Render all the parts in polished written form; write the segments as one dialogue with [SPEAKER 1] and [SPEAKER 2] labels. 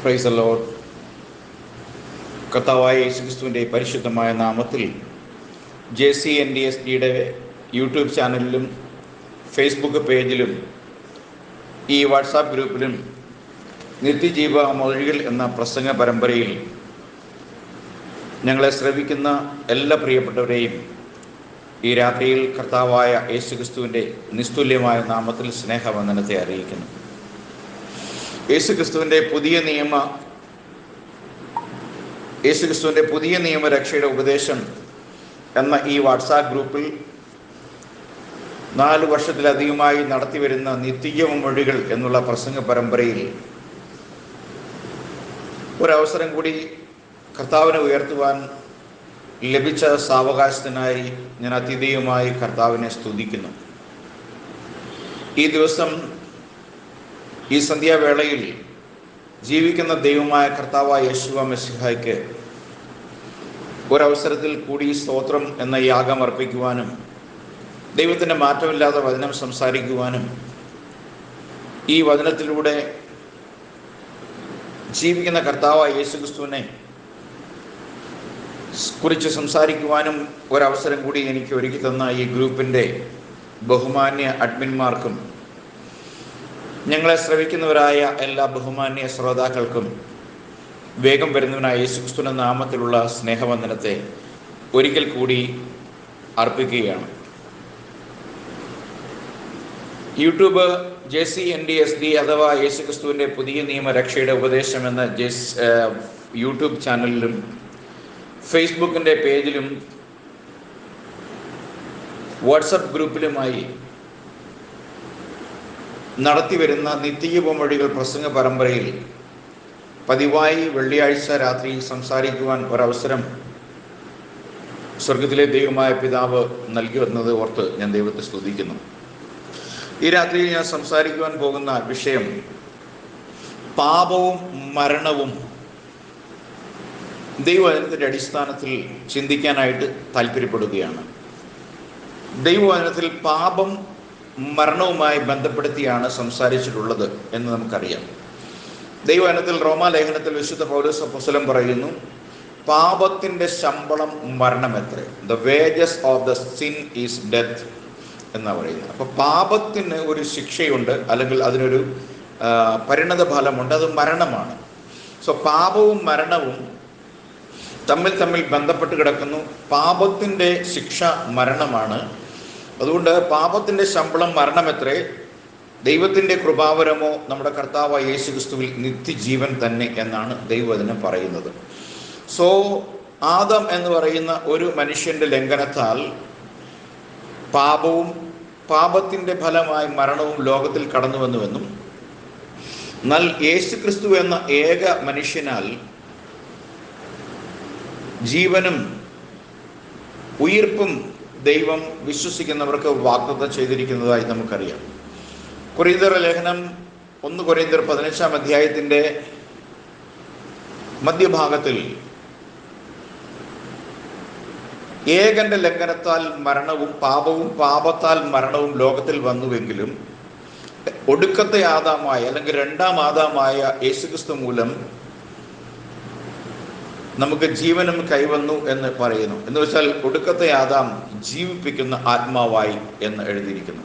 [SPEAKER 1] Price the Lord. കർത്താവായ യേശുക്രിസ്തുവിൻ്റെ പരിശുദ്ധമായ നാമത്തിൽ JCNDSDയുടെ യൂട്യൂബ് ചാനലിലും ഫേസ്ബുക്ക് പേജിലും ഈ വാട്സാപ്പ് ഗ്രൂപ്പിലും നിത്യജീവ മൊഴികൾ എന്ന പ്രസംഗ പരമ്പരയിൽ ഞങ്ങളെ ശ്രവിക്കുന്ന എല്ലാ പ്രിയപ്പെട്ടവരെയും ഈ രാത്രിയിൽ കർത്താവായ യേശുക്രിസ്തുവിൻ്റെ നിസ്തുല്യമായ നാമത്തിൽ സ്നേഹവന്ദനത്തെ അറിയിക്കുന്നു. യേശുക്രിസ്തുവിൻ്റെ പുതിയ നിയമ രക്ഷയുടെ ഉപദേശം എന്ന ഈ വാട്സാപ്പ് ഗ്രൂപ്പിൽ 4 വർഷത്തിലധികമായി നടത്തിവരുന്ന നിത്യജീവ മൊഴികൾ എന്നുള്ള പ്രസംഗ പരമ്പരയിൽ ഒരവസരം കൂടി കർത്താവിനെ ഉയർത്തുവാൻ ലഭിച്ച സാവകാശത്തിനായി ഞാൻ അതിഥേയമായി കർത്താവിനെ സ്തുതിക്കുന്നു. ഈ ദിവസം ഈ സന്ധ്യാവേളയിൽ ജീവിക്കുന്ന ദൈവമായ കർത്താവായ യേശുവ മെസ്സിഹായ്ക്ക് ഒരവസരത്തിൽ കൂടി സ്തോത്രം എന്ന യാഗം അർപ്പിക്കുവാനും ദൈവത്തിൻ്റെ മാറ്റമില്ലാത്ത വചനം സംസാരിക്കുവാനും ഈ വചനത്തിലൂടെ ജീവിക്കുന്ന കർത്താവായ യേശുക്രിസ്തുവിനെ കുറിച്ച് സംസാരിക്കുവാനും ഒരവസരം കൂടി എനിക്ക് ഒരുക്കി തന്ന ഈ ഗ്രൂപ്പിൻ്റെ ബഹുമാന്യ അഡ്മിന്മാർക്കും ഞങ്ങളെ ശ്രവിക്കുന്നവരായ എല്ലാ ബഹുമാന്യ ശ്രോതാക്കൾക്കും വേഗം വരുന്നവനായ യേശുക്രിസ്തുവിന്റെ നാമത്തിലുള്ള സ്നേഹവന്ദനത്തെ ഒരിക്കൽ കൂടി അർപ്പിക്കുകയാണ്. യൂട്യൂബ് JCNDSD അഥവാ യേശുക്രിസ്തുവിൻ്റെ പുതിയ നിയമ രക്ഷയുടെ ഉപദേശം എന്ന യൂട്യൂബ് ചാനലിലും ഫേസ്ബുക്കിൻ്റെ പേജിലും വാട്സപ്പ് ഗ്രൂപ്പിലുമായി നടത്തിവരുന്ന നിത്യജീവ മൊഴികൾ പ്രസംഗ പരമ്പരയിൽ പതിവായി വെള്ളിയാഴ്ച രാത്രി സംസാരിക്കുവാൻ ഒരവസരം സ്വർഗത്തിലെ ദൈവമായ പിതാവ് നൽകി വന്നത് ഓർത്ത് ഞാൻ ദൈവത്തെ സ്തുതിക്കുന്നു. ഈ രാത്രിയിൽ ഞാൻ സംസാരിക്കുവാൻ പോകുന്ന വിഷയം പാപവും മരണവും ദൈവവചനത്തിൻ്റെ അടിസ്ഥാനത്തിൽ ചിന്തിക്കാനായിട്ട് താല്പര്യപ്പെടുകയാണ്. ദൈവവചനത്തിൽ പാപം മരണവുമായി ബന്ധപ്പെടുത്തിയാണ് സംസാരിച്ചിട്ടുള്ളത് എന്ന് നമുക്കറിയാം. ദൈവവചനത്തിൽ റോമാലേഖനത്തിൽ വിശുദ്ധ പൗലോസ് അപ്പോസ്തലൻ പറയുന്നു, പാപത്തിൻ്റെ ശമ്പളം മരണമത്രേ, the wages of the sin is death എന്നാണ് പറയുന്നത്. അപ്പോൾ പാപത്തിന് ഒരു ശിക്ഷയുണ്ട്, അല്ലെങ്കിൽ അതിനൊരു പരിണത ഫലമുണ്ട്, അത് മരണമാണ്. സോ പാപവും മരണവും തമ്മിൽ ബന്ധപ്പെട്ട് കിടക്കുന്നു. പാപത്തിൻ്റെ ശിക്ഷ മരണമാണ്. അതുകൊണ്ട് പാപത്തിൻ്റെ ശമ്പളം മരണമത്രേ, ദൈവത്തിൻ്റെ കൃപാവരമോ നമ്മുടെ കർത്താവായ യേശുക്രിസ്തുവിൽ നിത്യജീവൻ തന്നെ എന്നാണ് ദൈവവചനം പറയുന്നത്. സോ ആദം എന്ന് പറയുന്ന ഒരു മനുഷ്യൻ്റെ ലംഘനത്താൽ പാപത്തിൻ്റെ ഫലമായി മരണവും ലോകത്തിൽ കടന്നു വന്നുവെന്നും, എന്നാൽ യേശുക്രിസ്തു എന്ന ഏക മനുഷ്യനാൽ ജീവനും ഉയിർപ്പും ദൈവം വിശ്വസിക്കുന്നവർക്ക് വാഗ്ദത്തം ചെയ്തിരിക്കുന്നതായി നമുക്കറിയാം. കൊരിന്ത്യർ ലേഖനം 1 കൊരിന്ത്യർ 15-ാം അധ്യായത്തിൻ്റെ മധ്യഭാഗത്തിൽ ഏകന്റെ ലംഘനത്താൽ മരണവും പാപത്താൽ മരണവും ലോകത്തിൽ വന്നുവെങ്കിലും ഒടുക്കത്തെ ആദാമായ അല്ലെങ്കിൽ 2-ാം ആദാമായ യേശുക്രിസ്തു മൂലം നമുക്ക് ജീവനും കൈവന്നു എന്ന് പറയുന്നു. എന്ന് വെച്ചാൽ ഒടുക്കത്തെ ആദാം ജീവിപ്പിക്കുന്ന ആത്മാവായി എന്ന് എഴുതിയിരിക്കുന്നു.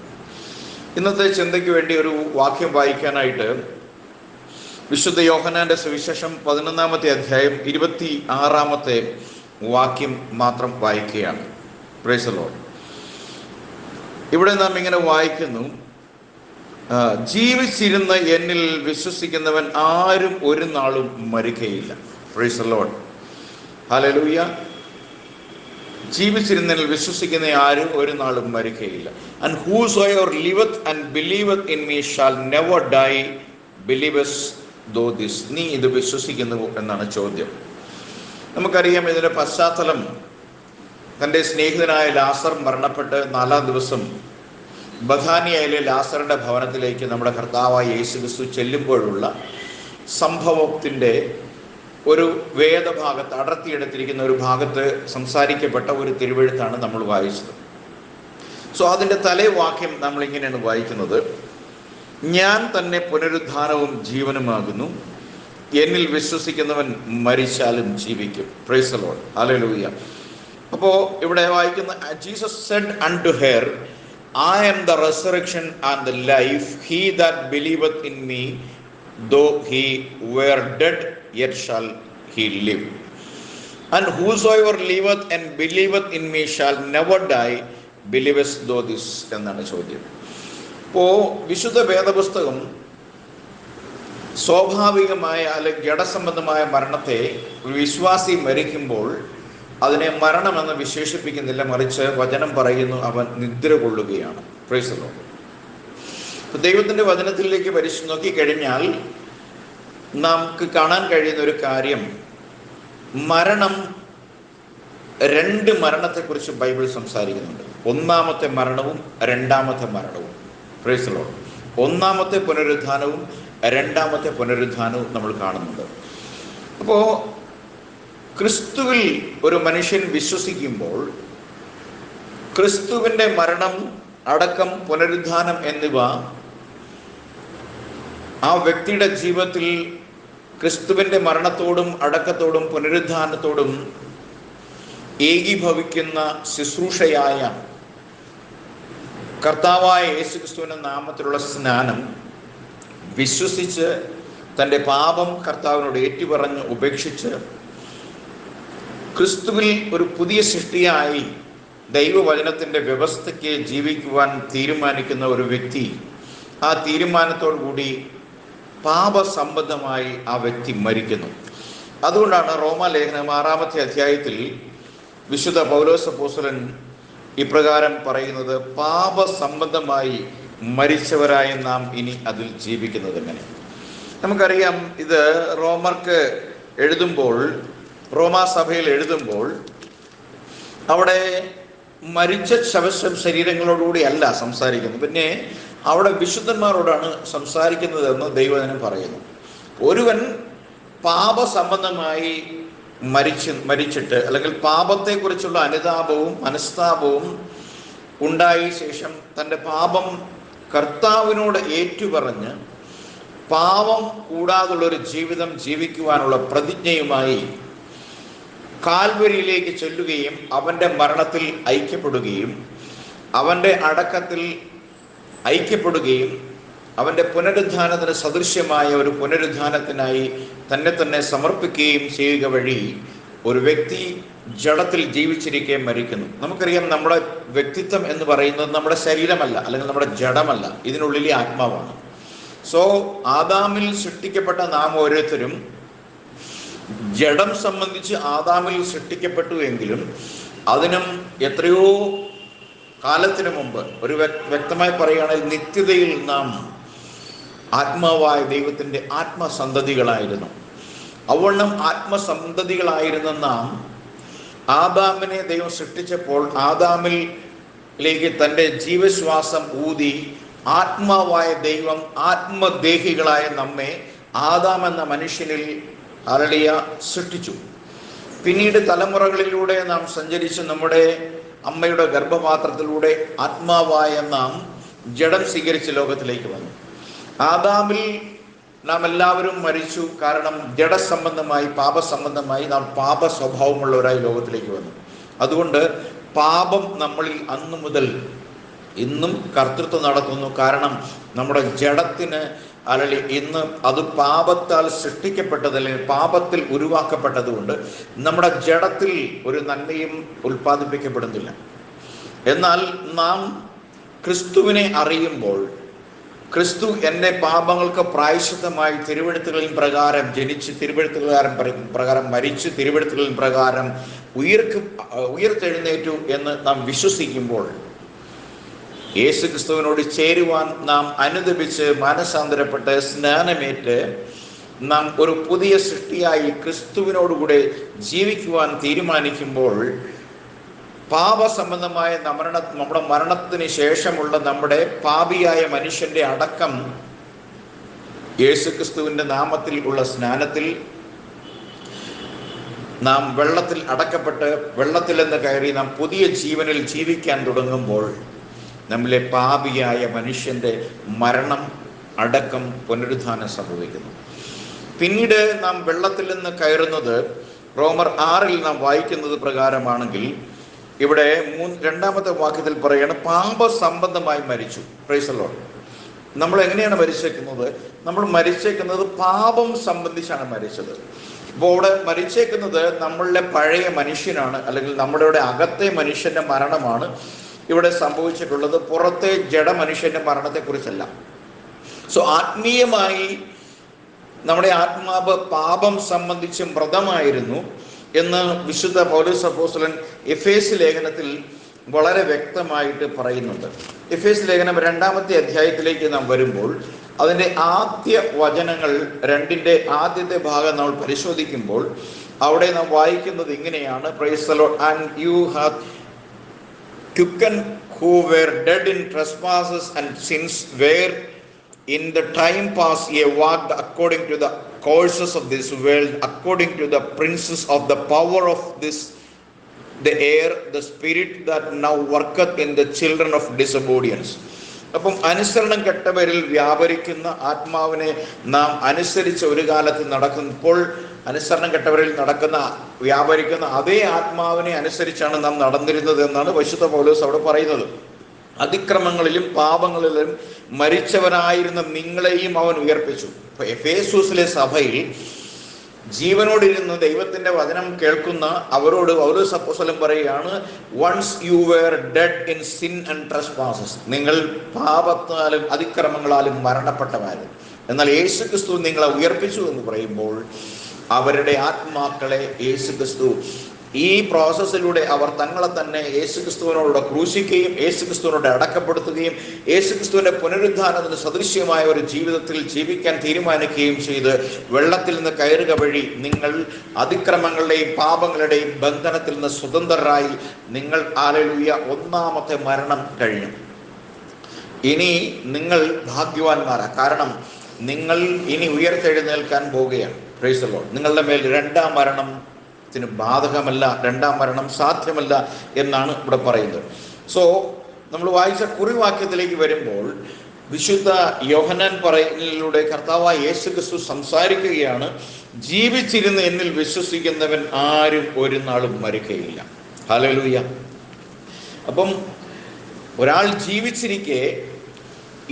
[SPEAKER 1] ഇന്നത്തെ ചിന്തയ്ക്ക് വേണ്ടി ഒരു വാക്യം വായിക്കാനായിട്ട് വിശുദ്ധ യോഹന്നാന്റെ സുവിശേഷം 11-ാമത്തെ അധ്യായം 26-ാമത്തെ വാക്യം മാത്രം വായിക്കുകയാണ്. Price the Lord. ഇവിടെ നാം ഇങ്ങനെ വായിക്കുന്നു, ജീവിച്ചിരുന്ന എന്നിൽ വിശ്വസിക്കുന്നവൻ ആരും ഒരു നാളും മരിക്കുകയില്ല. Praise the Lord. ഹല്ലേലൂയ. ജീവിച്ചിരുന്നതിൽ വിശ്വസിക്കുന്ന ആരും ഒരു നാളും മരിക്കുകയില്ല. And whosoever liveth and believeth in me shall never die. Believest thou this? നീ ഇത് വിശ്വസിക്കുന്നുവോ എന്നാണ് ചോദ്യം. നമുക്കറിയാം ഇതിൻ്റെ പശ്ചാത്തലം. തൻ്റെ സ്നേഹിതനായ ലാസർ മരണപ്പെട്ട് 4-ാം ദിവസം ബഥാനിയയിലെ ലാസറിൻ്റെ ഭവനത്തിലേക്ക് നമ്മുടെ കർത്താവായ യേശുക്രിസ്തു ചെല്ലുമ്പോഴുള്ള സംഭവത്തിൻ്റെ ഒരു വേദഭാഗത്ത് അടർത്തിയെടുത്തിരിക്കുന്ന ഒരു ഭാഗത്ത് സംസാരിക്കപ്പെട്ട ഒരു തിരുവെഴുത്താണ് നമ്മൾ വായിച്ചത്. സോ അതിൻ്റെ തലേവാക്യം നമ്മൾ ഇങ്ങനെയാണ് വായിക്കുന്നത്, ഞാൻ തന്നെ പുനരുദ്ധാനവും ജീവനുമാകുന്നു. എന്നിൽ വിശ്വസിക്കുന്നവൻ മരിച്ചാലും ജീവിക്കും. Price the Lord. ഹല്ലേലൂയ. അപ്പോൾ ഇവിടെ വായിക്കുന്ന Jesus Z unto her, I am the resurrection and the life. He that believeth in me, though he were dead, yet shall he live. And whosoever liveth and believeth in me shall never die. Believest thou this? എന്നാണ് ചോദ്യം. ഇപ്പോൾ വിശുദ്ധ വേദപുസ്തകം സ്വാഭാവികമായ അല്ലെങ്കിൽ ജഡസംബന്ധമായ മരണത്തെ ഒരു വിശ്വാസി മരിക്കുമ്പോൾ അതിനെ മരണമെന്ന് വിശേഷിപ്പിക്കുന്നില്ല, മറിച്ച് വചനം പറയുന്നു അവൻ നിദ്ര കൊള്ളുകയാണ്. Price the Lord. ദൈവത്തിൻ്റെ വചനത്തിലേക്ക് പരിശോധിച്ച് നോക്കിക്കഴിഞ്ഞാൽ നമുക്ക് കാണാൻ കഴിയുന്ന ഒരു കാര്യം, മരണം, രണ്ട് മരണത്തെക്കുറിച്ച് ബൈബിൾ സംസാരിക്കുന്നുണ്ട്. ഒന്നാമത്തെ മരണവും രണ്ടാമത്തെ മരണവും. Price the Lord. ഒന്നാമത്തെ പുനരുത്ഥാനവും രണ്ടാമത്തെ പുനരുത്ഥാനവും നമ്മൾ കാണുന്നുണ്ട്. അപ്പോൾ ക്രിസ്തുവിൽ ഒരു മനുഷ്യൻ വിശ്വസിക്കുമ്പോൾ ക്രിസ്തുവിൻ്റെ മരണം, അടക്കം, പുനരുത്ഥാനം എന്നിവ ആ വ്യക്തിയുടെ ജീവിതത്തിൽ ക്രിസ്തുവിൻ്റെ മരണത്തോടും അടക്കത്തോടും പുനരുത്ഥാനത്തോടും ഏകീഭവിക്കുന്ന ശുശ്രൂഷയായ കർത്താവായ യേശുക്രിസ്തുവിൻ്റെ നാമത്തിലുള്ള സ്നാനം വിശ്വസിച്ച് തൻ്റെ പാപം കർത്താവിനോട് ഏറ്റുപറഞ്ഞ് ഉപേക്ഷിച്ച് ക്രിസ്തുവിൽ ഒരു പുതിയ സൃഷ്ടിയായി ദൈവവചനത്തിൻ്റെ വ്യവസ്ഥയ്ക്ക് ജീവിക്കുവാൻ തീരുമാനിക്കുന്ന ഒരു വ്യക്തി, ആ തീരുമാനത്തോടു കൂടി പാപസംബന്ധമായി ആ വ്യക്തി മരിക്കുന്നു. അതുകൊണ്ടാണ് റോമാലേഖനം 6-ാമത്തെ അധ്യായത്തിൽ വിശുദ്ധ പൗലോസ് അപ്പോസ്തലൻ ഇപ്രകാരം പറയുന്നത്, പാപസംബന്ധമായി മരിച്ചവരായ നാം ഇനി അതിൽ ജീവിക്കുന്നത് എങ്ങനെ. നമുക്കറിയാം, ഇത് റോമർക്ക് എഴുതുമ്പോൾ, റോമാ സഭയിൽ എഴുതുമ്പോൾ അവിടെ മരിച്ച ശരീരങ്ങളോടുകൂടി അല്ല സംസാരിക്കുന്നത്, പിന്നെ അവിടെ വിശുദ്ധന്മാരോടാണ് സംസാരിക്കുന്നതെന്ന് ദൈവവചനം പറയുന്നു. ഒരുവൻ പാപസംബന്ധമായി മരിച്ചിട്ട് അല്ലെങ്കിൽ പാപത്തെക്കുറിച്ചുള്ള അനുതാപവും മനസ്താപവും ഉണ്ടായ ശേഷം തൻ്റെ പാപം കർത്താവിനോട് ഏറ്റുപറഞ്ഞ് പാപം കൂടാതുള്ളൊരു ജീവിതം ജീവിക്കുവാനുള്ള പ്രതിജ്ഞയുമായി കാൽവരിയിലേക്ക് ചെല്ലുകയും അവൻ്റെ മരണത്തിൽ ഐക്യപ്പെടുകയും അവൻ്റെ അടക്കത്തിൽ ഐക്യപ്പെടുകയും അവൻ്റെ പുനരുദ്ധാനത്തിന് സദൃശ്യമായ ഒരു പുനരുദ്ധാനത്തിനായി തന്നെ സമർപ്പിക്കുകയും ചെയ്യുക വഴി ഒരു വ്യക്തി ജഡത്തിൽ ജീവിച്ചിരിക്കെ മരിക്കുന്നു. നമുക്കറിയാം, നമ്മുടെ വ്യക്തിത്വം എന്ന് പറയുന്നത് നമ്മുടെ ശരീരമല്ല, അല്ലെങ്കിൽ നമ്മുടെ ജഡമല്ല, ഇതിനുള്ളിലെ ആത്മാവാണ്. സോ ആദാമിൽ സൃഷ്ടിക്കപ്പെട്ട നാം ഓരോരുത്തരും ജഡം സംബന്ധിച്ച് ആദാമിൽ സൃഷ്ടിക്കപ്പെട്ടു എങ്കിലും അതിനും എത്രയോ കാലത്തിന് മുമ്പ്, ഒരു വ്യക്തമായി പറയുകയാണെങ്കിൽ നിത്യതയിൽ നാം ആത്മാവായ ദൈവത്തിൻ്റെ ആത്മസന്തതികളായിരുന്നു. അവണ്ണം ആത്മസന്തതികളായിരുന്ന നാം ആദാമിനെ ദൈവം സൃഷ്ടിച്ചപ്പോൾ ആദാമിലേക്ക് തൻ്റെ ജീവശ്വാസം ഊതി ആത്മാവായ ദൈവം ആത്മദേഹികളായ നമ്മെ ആദാം എന്ന മനുഷ്യനിൽ സൃഷ്ടിച്ചു. പിന്നീട് തലമുറകളിലൂടെ നാം സഞ്ചരിച്ച് നമ്മുടെ അമ്മയുടെ ഗർഭപാത്രത്തിലൂടെ ആത്മാവായ നാം ജഡം സ്വീകരിച്ച് ലോകത്തിലേക്ക് വന്നു. ആദാമിൽ നാം എല്ലാവരും മരിച്ചു. കാരണം ജഡസംബന്ധമായി, പാപസംബന്ധമായി നാം പാപ സ്വഭാവമുള്ളവരായി ലോകത്തിലേക്ക് വന്നു. അതുകൊണ്ട് പാപം നമ്മളിൽ അന്നു മുതൽ ഇന്നും കർത്തൃത്വം നടത്തുന്നു. കാരണം നമ്മുടെ ജഡത്തിന് അല്ലെങ്കിൽ ഇന്ന് അത് പാപത്താൽ സൃഷ്ടിക്കപ്പെട്ടത്, അല്ലെങ്കിൽ പാപത്തിൽ ഉരുവാക്കപ്പെട്ടതുകൊണ്ട് നമ്മുടെ ജഡത്തിൽ ഒരു നന്മയും ഉൽപ്പാദിപ്പിക്കപ്പെടുന്നില്ല. എന്നാൽ നാം ക്രിസ്തുവിനെ അറിയുമ്പോൾ, ക്രിസ്തു എൻ്റെ പാപങ്ങൾക്ക് പ്രായശ്ചിത്തമായി തിരുവെഴുത്തുകളിൻ പ്രകാരം ജനിച്ച്, തിരുവെഴുത്തുകാരൻ പ്രകാരം മരിച്ച്, തിരുവെഴുത്തുകളിൻ പ്രകാരം ഉയർത്തെഴുന്നേറ്റു എന്ന് നാം വിശ്വസിക്കുമ്പോൾ, യേശു ക്രിസ്തുവിനോട് ചേരുവാൻ നാം അനുദപിച്ച് മാനസാന്തരപ്പെട്ട് സ്നാനമേറ്റ് നാം ഒരു പുതിയ സൃഷ്ടിയായി ക്രിസ്തുവിനോടുകൂടെ ജീവിക്കുവാൻ തീരുമാനിക്കുമ്പോൾ, പാപസംബന്ധമായ നമ്മുടെ മരണത്തിന് ശേഷമുള്ള നമ്മുടെ പാപിയായ മനുഷ്യന്റെ അടക്കം യേശുക്രിസ്തുവിന്റെ നാമത്തിൽ ഉള്ള സ്നാനത്തിൽ നാം വെള്ളത്തിൽ അടക്കപ്പെട്ട് വെള്ളത്തിൽ നിന്ന് കയറി നാം പുതിയ ജീവനിൽ ജീവിക്കാൻ തുടങ്ങുമ്പോൾ നമ്മിലെ പാപിയായ മനുഷ്യന്റെ മരണം, അടക്കം, പുനരുദ്ധാനം സംഭവിക്കുന്നു. പിന്നീട് നാം വെള്ളത്തിൽ നിന്ന് കയറുന്നത് റോമർ 6 നാം വായിക്കുന്നത് പ്രകാരമാണെങ്കിൽ ഇവിടെ രണ്ടാമത്തെ വാക്യത്തിൽ പറയാണ് പാപസംബന്ധമായി മരിച്ചു. Price the Lord. നമ്മൾ എങ്ങനെയാണ് മരിച്ചേക്കുന്നത്? നമ്മൾ മരിച്ചേക്കുന്നത് പാപം സംബന്ധിച്ചാണ് മരിച്ചത്. അപ്പോൾ ഇവിടെ മരിച്ചേക്കുന്നത് നമ്മളുടെ പഴയ മനുഷ്യനാണ്, അല്ലെങ്കിൽ നമ്മുടെ അകത്തെ മനുഷ്യന്റെ മരണമാണ് ഇവിടെ സംഭവിച്ചിട്ടുള്ളത്. പുറത്തെ ജഡമനുഷ്യന്റെ മരണത്തെക്കുറിച്ചല്ല. സോ ആത്മീയമായി നമ്മുടെ ആത്മാവ് പാപം സംബന്ധിച്ച് മൃതമായിരുന്നു എന്ന് വിശുദ്ധ പൗലോസ് അപ്പോസ്തലൻ എഫേസ് ലേഖനത്തിൽ വളരെ വ്യക്തമായിട്ട് പറയുന്നുണ്ട്. എഫേസ് ലേഖനം 2-ാമത്തെ അധ്യായത്തിലേക്ക് നാം വരുമ്പോൾ അതിൻ്റെ ആദ്യ വചനങ്ങൾ 2-ന്റെ ആദ്യത്തെ ഭാഗം നമ്മൾ പരിശോധിക്കുമ്പോൾ അവിടെ നാം വായിക്കുന്നത് ഇങ്ങനെയാണ്: price the Lord. And you have quickened who were dead in trespasses and sins, where in the time past ye walked according to the courses of this world, according to the princes of the power of this the air, the spirit that now worketh in the children of disobedience. അപ്പം അനുസരണം കെട്ടവരിൽ വ്യാപരിക്കുന്ന ആത്മാവിനെ നാം അനുസരിച്ച് ഒരു കാലത്ത് നടക്കുമ്പോൾ അനുസരണം കെട്ടവരിൽ വ്യാപരിക്കുന്ന അതേ ആത്മാവിനെ അനുസരിച്ചാണ് നാം നടന്നിരുന്നത് എന്നാണ് വിശുദ്ധ പൗലോസ് അവിടെ പറയുന്നത്. അതിക്രമങ്ങളിലും പാപങ്ങളിലും മരിച്ചവനായിരുന്ന നിങ്ങളെയും അവൻ ഉയർപ്പിച്ചു. ഇപ്പൊ എഫേസൂസിലെ സഭയിൽ ജീവനോടിരുന്ന് ദൈവത്തിന്റെ വചനം കേൾക്കുന്ന അവരോട് പൗലോസ് അപ്പോസ്തലൻ പറയുകയാണ്, once you were dead in sin and trespasses, നിങ്ങൾ പാപത്താലും അതിക്രമങ്ങളാലും മരണപ്പെട്ടവരായിരുന്നു, എന്നാൽ യേശുക്രിസ്തു നിങ്ങളെ ഉയർപ്പിച്ചു എന്ന് പറയുമ്പോൾ അവരുടെ ആത്മാക്കളെ യേശുക്രിസ്തു ഈ പ്രോസസ്സിലൂടെ അവർ തങ്ങളെ തന്നെ യേശുക്രിസ്തുവിനോട് ക്രൂശിക്കുകയും യേശുക്രിസ്തുവിനോട് അടക്കപ്പെടുത്തുകയും യേശുക്രിസ്തുവിന്റെ പുനരുദ്ധാനത്തിന് സദൃശ്യമായ ഒരു ജീവിതത്തിൽ ജീവിക്കാൻ തീരുമാനിക്കുകയും ചെയ്ത് വെള്ളത്തിൽ നിന്ന് കയറുക വഴി നിങ്ങൾ അതിക്രമങ്ങളുടെയും പാപങ്ങളുടെയും ബന്ധനത്തിൽ നിന്ന് സ്വതന്ത്രരായി നിങ്ങൾ ഹല്ലേലൂയ 1-ാമത്തെ മരണം കഴിഞ്ഞു. ഇനി നിങ്ങൾ ഭാഗ്യവാന്മാരാ, കാരണം നിങ്ങൾ ഇനി ഉയർത്തെഴുന്നേൽക്കാൻ പോവുകയാണ്. Price the Lord. നിങ്ങളുടെ മേൽ 2-ാം മരണത്തിന് ബാധകമല്ല, 2-ാം മരണം സാധ്യമല്ല എന്നാണ് ഇവിടെ പറയുന്നത്. സോ നമ്മൾ വായിച്ച കുറിവാക്യത്തിലേക്ക് വരുമ്പോൾ വിശുദ്ധ യോഹന്നാൻ പറയുന്നതിലൂടെ കർത്താവായ യേശുക്രിസ്തു സംസാരിക്കുകയാണ്, ജീവിച്ചിരുന്ന് എന്നിൽ വിശ്വസിക്കുന്നവൻ ആരും ഒരു നാളും മരിക്കുകയില്ല. ഹല്ലേലൂയ. അപ്പം ഒരാൾ ജീവിച്ചിരിക്കെ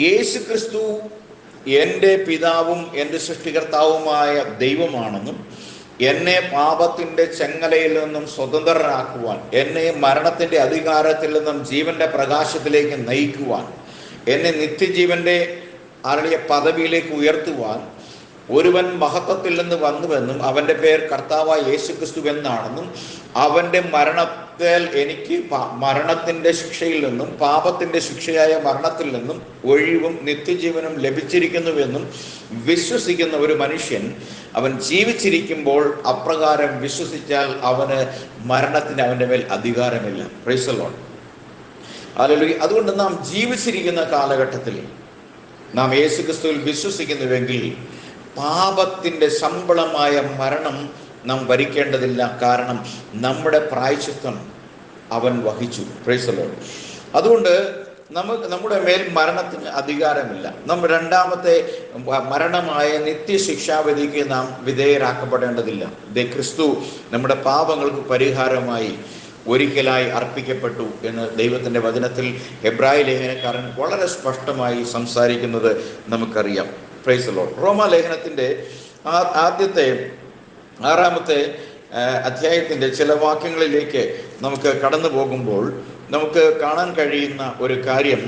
[SPEAKER 1] യേശുക്രിസ്തു എൻ്റെ പിതാവും എൻ്റെ സൃഷ്ടികർത്താവുമായ ദൈവമാണെന്നും എന്നെ പാപത്തിൻ്റെ ചെങ്ങലയിൽ നിന്നും സ്വതന്ത്രരാക്കുവാൻ, എന്നെ മരണത്തിൻ്റെ അധികാരത്തിൽ നിന്നും ജീവന്റെ പ്രകാശത്തിലേക്ക് നയിക്കുവാൻ, എന്നെ നിത്യജീവന്റെ പദവിയിലേക്ക് ഉയർത്തുവാൻ ഒരുവൻ മഹത്വത്തിൽ നിന്ന് വന്നുവെന്നും അവൻ്റെ പേർ കർത്താവായ യേശുക്രിസ്തു എന്നാണെന്നും അവൻ്റെ മരണത്തിൽ എനിക്ക് മരണത്തിൻ്റെ ശിക്ഷയിൽ നിന്നും പാപത്തിൻ്റെ ശിക്ഷയായ മരണത്തിൽ നിന്നും ഒഴിവും നിത്യജീവനും ലഭിച്ചിരിക്കുന്നുവെന്നും വിശ്വസിക്കുന്ന ഒരു മനുഷ്യൻ അവൻ ജീവിച്ചിരിക്കുമ്പോൾ അപ്രകാരം വിശ്വസിച്ചാൽ അവന് മരണത്തിന് അവൻ്റെ മേൽ അധികാരമില്ല. Price the Lord. ഹല്ലേലൂയ. അതുകൊണ്ട് നാം ജീവിച്ചിരിക്കുന്ന കാലഘട്ടത്തിൽ നാം യേശുക്രിസ്തുവിൽ വിശ്വസിക്കുന്നുവെങ്കിൽ പാപത്തിൻ്റെ ശമ്പളമായ മരണം നാം വരിക്കേണ്ടതില്ല, കാരണം നമ്മുടെ പ്രായശ്ചിത്തം അവൻ വഹിച്ചു. Price the Lord. അതുകൊണ്ട് നമ്മുടെ മേൽ മരണത്തിന് അധികാരമില്ല. നാം 2-ാമത്തെ മരണമായ നിത്യശിക്ഷാവിധിക്ക് നാം വിധേയരാക്കപ്പെടേണ്ടതില്ല. ക്രിസ്തു നമ്മുടെ പാപങ്ങൾക്ക് പരിഹാരമായി ഒരിക്കലായി അർപ്പിക്കപ്പെട്ടു എന്ന് ദൈവത്തിൻ്റെ വചനത്തിൽ എബ്രായ ലേഖനക്കാരൻ വളരെ സ്പഷ്ടമായി സംസാരിക്കുന്നത് നമുക്കറിയാം. Price the Lord. റോമാ ലേഖനത്തിൻ്റെ ആദ്യത്തെ 6-ാമത്തെ അധ്യായത്തിൻ്റെ ചില വാക്യങ്ങളിലേക്ക് നമുക്ക് കടന്നു പോകുമ്പോൾ നമുക്ക് കാണാൻ കഴിയുന്ന ഒരു കാര്യം,